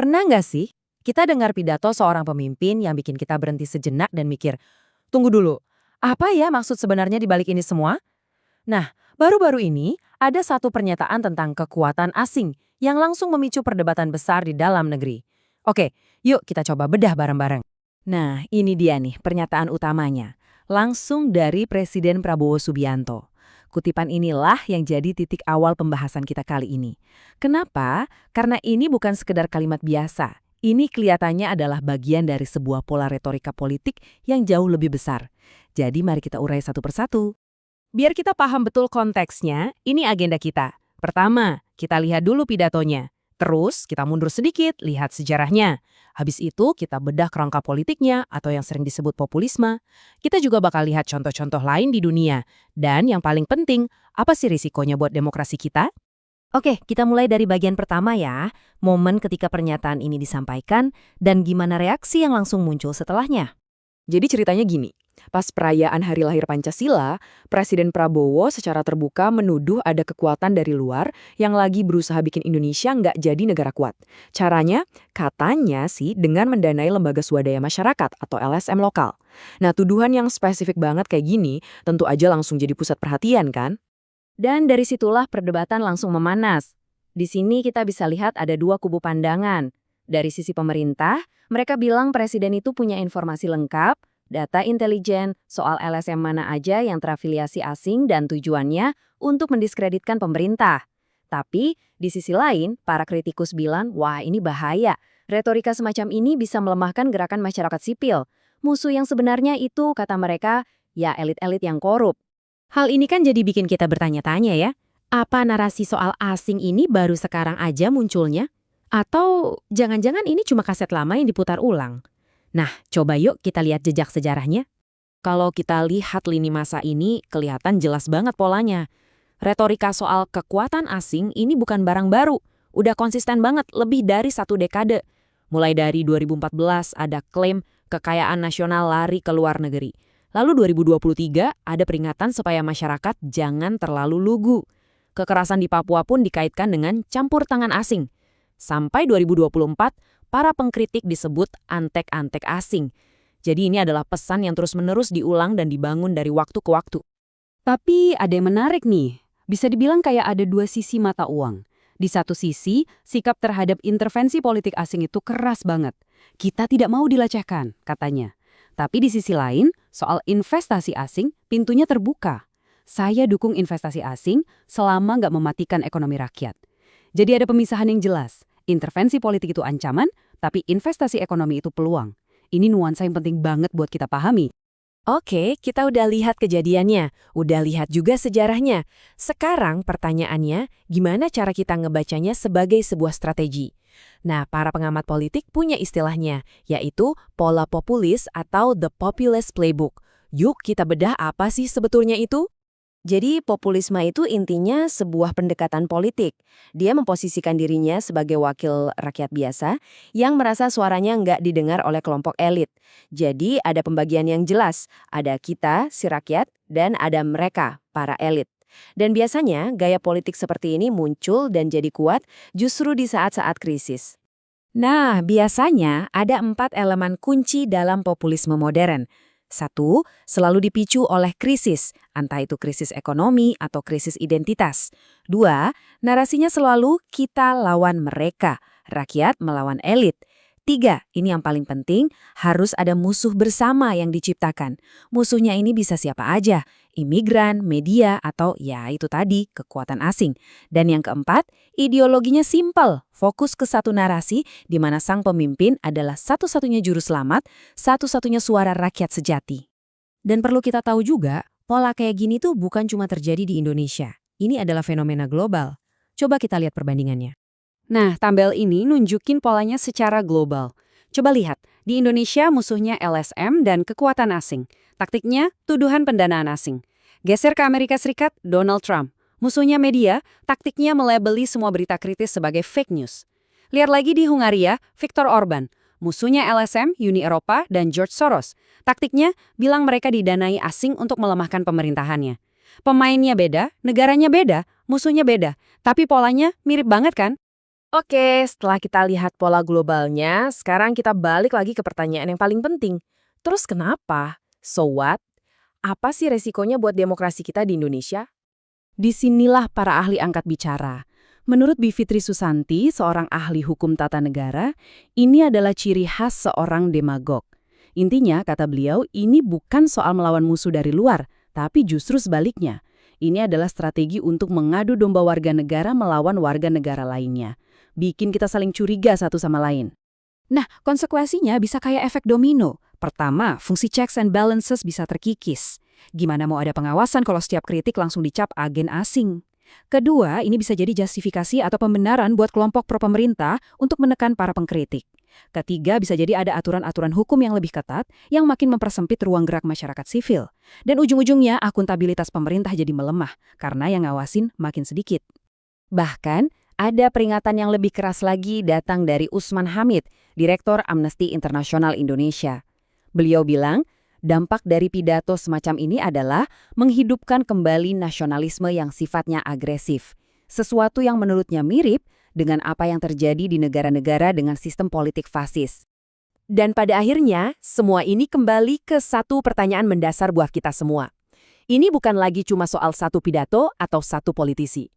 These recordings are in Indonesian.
Pernah nggak sih kita dengar pidato seorang pemimpin yang bikin kita berhenti sejenak dan mikir, tunggu dulu, apa ya maksud sebenarnya di balik ini semua? Nah, baru-baru ini ada satu pernyataan tentang kekuatan asing yang langsung memicu perdebatan besar di dalam negeri. Oke, yuk kita coba bedah bareng-bareng. Nah, ini dia nih pernyataan utamanya. Langsung dari Presiden Prabowo Subianto. Kutipan inilah yang jadi titik awal pembahasan kita kali ini. Kenapa? Karena ini bukan sekedar kalimat biasa. Ini kelihatannya adalah bagian dari sebuah pola retorika politik yang jauh lebih besar. Jadi mari kita urai satu persatu. Biar kita paham betul konteksnya, ini agenda kita. Pertama, kita lihat dulu pidatonya. Terus, kita mundur sedikit, lihat sejarahnya. Habis itu, kita bedah kerangka politiknya atau yang sering disebut populisme. Kita juga bakal lihat contoh-contoh lain di dunia. Dan yang paling penting, apa sih risikonya buat demokrasi kita? Oke, kita mulai dari bagian pertama ya. Momen ketika pernyataan ini disampaikan dan gimana reaksi yang langsung muncul setelahnya. Jadi ceritanya gini, pas perayaan Hari Lahir Pancasila, Presiden Prabowo secara terbuka menuduh ada kekuatan dari luar yang lagi berusaha bikin Indonesia nggak jadi negara kuat. Caranya, katanya sih dengan mendanai lembaga swadaya masyarakat atau LSM lokal. Nah, tuduhan yang spesifik banget kayak gini tentu aja langsung jadi pusat perhatian kan? Dan dari situlah perdebatan langsung memanas. Di sini kita bisa lihat ada dua kubu pandangan. Dari sisi pemerintah, mereka bilang presiden itu punya informasi lengkap, data intelijen soal LSM mana aja yang terafiliasi asing dan tujuannya untuk mendiskreditkan pemerintah. Tapi, di sisi lain, para kritikus bilang, wah ini bahaya. Retorika semacam ini bisa melemahkan gerakan masyarakat sipil. Musuh yang sebenarnya itu, kata mereka, ya elit-elit yang korup. Hal ini kan jadi bikin kita bertanya-tanya ya, apa narasi soal asing ini baru sekarang aja munculnya? Atau jangan-jangan ini cuma kaset lama yang diputar ulang? Nah, coba yuk kita lihat jejak sejarahnya. Kalau kita lihat lini masa ini, kelihatan jelas banget polanya. Retorika soal kekuatan asing ini bukan barang baru. Udah konsisten banget, lebih dari satu dekade. Mulai dari 2014 ada klaim kekayaan nasional lari ke luar negeri. Lalu 2023 ada peringatan supaya masyarakat jangan terlalu lugu. Kekerasan di Papua pun dikaitkan dengan campur tangan asing. Sampai 2024, para pengkritik disebut antek-antek asing. Jadi ini adalah pesan yang terus-menerus diulang dan dibangun dari waktu ke waktu. Tapi ada yang menarik nih. Bisa dibilang kayak ada dua sisi mata uang. Di satu sisi, sikap terhadap intervensi politik asing itu keras banget. Kita tidak mau dilecehkan, katanya. Tapi di sisi lain, soal investasi asing, pintunya terbuka. Saya dukung investasi asing selama nggak mematikan ekonomi rakyat. Jadi ada pemisahan yang jelas. Intervensi politik itu ancaman, tapi investasi ekonomi itu peluang. Ini nuansa yang penting banget buat kita pahami. Oke, kita udah lihat kejadiannya, udah lihat juga sejarahnya. Sekarang pertanyaannya, gimana cara kita ngebacanya sebagai sebuah strategi? Nah, para pengamat politik punya istilahnya, yaitu pola populis atau the populist playbook. Yuk kita bedah apa sih sebetulnya itu? Jadi populisme itu intinya sebuah pendekatan politik. Dia memposisikan dirinya sebagai wakil rakyat biasa yang merasa suaranya nggak didengar oleh kelompok elit. Jadi ada pembagian yang jelas, ada kita, si rakyat, dan ada mereka, para elit. Dan biasanya gaya politik seperti ini muncul dan jadi kuat justru di saat-saat krisis. Nah, biasanya ada 4 elemen kunci dalam populisme modern. 1. Selalu dipicu oleh krisis, entah itu krisis ekonomi atau krisis identitas. 2. Narasinya selalu kita lawan mereka, rakyat melawan elit. 3. Ini yang paling penting, harus ada musuh bersama yang diciptakan. Musuhnya ini bisa siapa aja, imigran, media, atau ya itu tadi, kekuatan asing. Dan yang keempat, ideologinya simpel, fokus ke satu narasi di mana sang pemimpin adalah satu-satunya juru selamat, satu-satunya suara rakyat sejati. Dan perlu kita tahu juga, pola kayak gini tuh bukan cuma terjadi di Indonesia. Ini adalah fenomena global. Coba kita lihat perbandingannya. Nah, tabel ini nunjukin polanya secara global. Coba lihat, di Indonesia musuhnya LSM dan kekuatan asing. Taktiknya, tuduhan pendanaan asing. Geser ke Amerika Serikat, Donald Trump. Musuhnya media, taktiknya melabeli semua berita kritis sebagai fake news. Lihat lagi di Hungaria, Viktor Orban. Musuhnya LSM, Uni Eropa, dan George Soros. Taktiknya, bilang mereka didanai asing untuk melemahkan pemerintahannya. Pemainnya beda, negaranya beda, musuhnya beda. Tapi polanya mirip banget kan? Oke, setelah kita lihat pola globalnya, sekarang kita balik lagi ke pertanyaan yang paling penting. Terus kenapa? So what? Apa sih resikonya buat demokrasi kita di Indonesia? Disinilah para ahli angkat bicara. Menurut Bivitri Susanti, seorang ahli hukum tata negara, ini adalah ciri khas seorang demagog. Intinya, kata beliau, ini bukan soal melawan musuh dari luar, tapi justru sebaliknya. Ini adalah strategi untuk mengadu domba warga negara melawan warga negara lainnya. Bikin kita saling curiga satu sama lain. Nah, konsekuensinya bisa kayak efek domino. Pertama, fungsi checks and balances bisa terkikis. Gimana mau ada pengawasan kalau setiap kritik langsung dicap agen asing? Kedua, ini bisa jadi justifikasi atau pembenaran buat kelompok pro-pemerintah untuk menekan para pengkritik. Ketiga, bisa jadi ada aturan-aturan hukum yang lebih ketat yang makin mempersempit ruang gerak masyarakat sipil. Dan ujung-ujungnya, akuntabilitas pemerintah jadi melemah karena yang ngawasin makin sedikit. Bahkan, ada peringatan yang lebih keras lagi datang dari Usman Hamid, Direktur Amnesty International Indonesia. Beliau bilang, dampak dari pidato semacam ini adalah menghidupkan kembali nasionalisme yang sifatnya agresif. Sesuatu yang menurutnya mirip dengan apa yang terjadi di negara-negara dengan sistem politik fasis. Dan pada akhirnya, semua ini kembali ke satu pertanyaan mendasar buat kita semua. Ini bukan lagi cuma soal satu pidato atau satu politisi.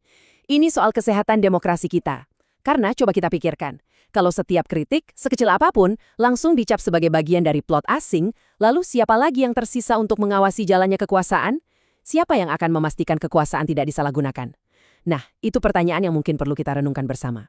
Ini soal kesehatan demokrasi kita. Karena coba kita pikirkan, kalau setiap kritik, sekecil apapun, langsung dicap sebagai bagian dari plot asing, lalu siapa lagi yang tersisa untuk mengawasi jalannya kekuasaan? Siapa yang akan memastikan kekuasaan tidak disalahgunakan? Nah, itu pertanyaan yang mungkin perlu kita renungkan bersama.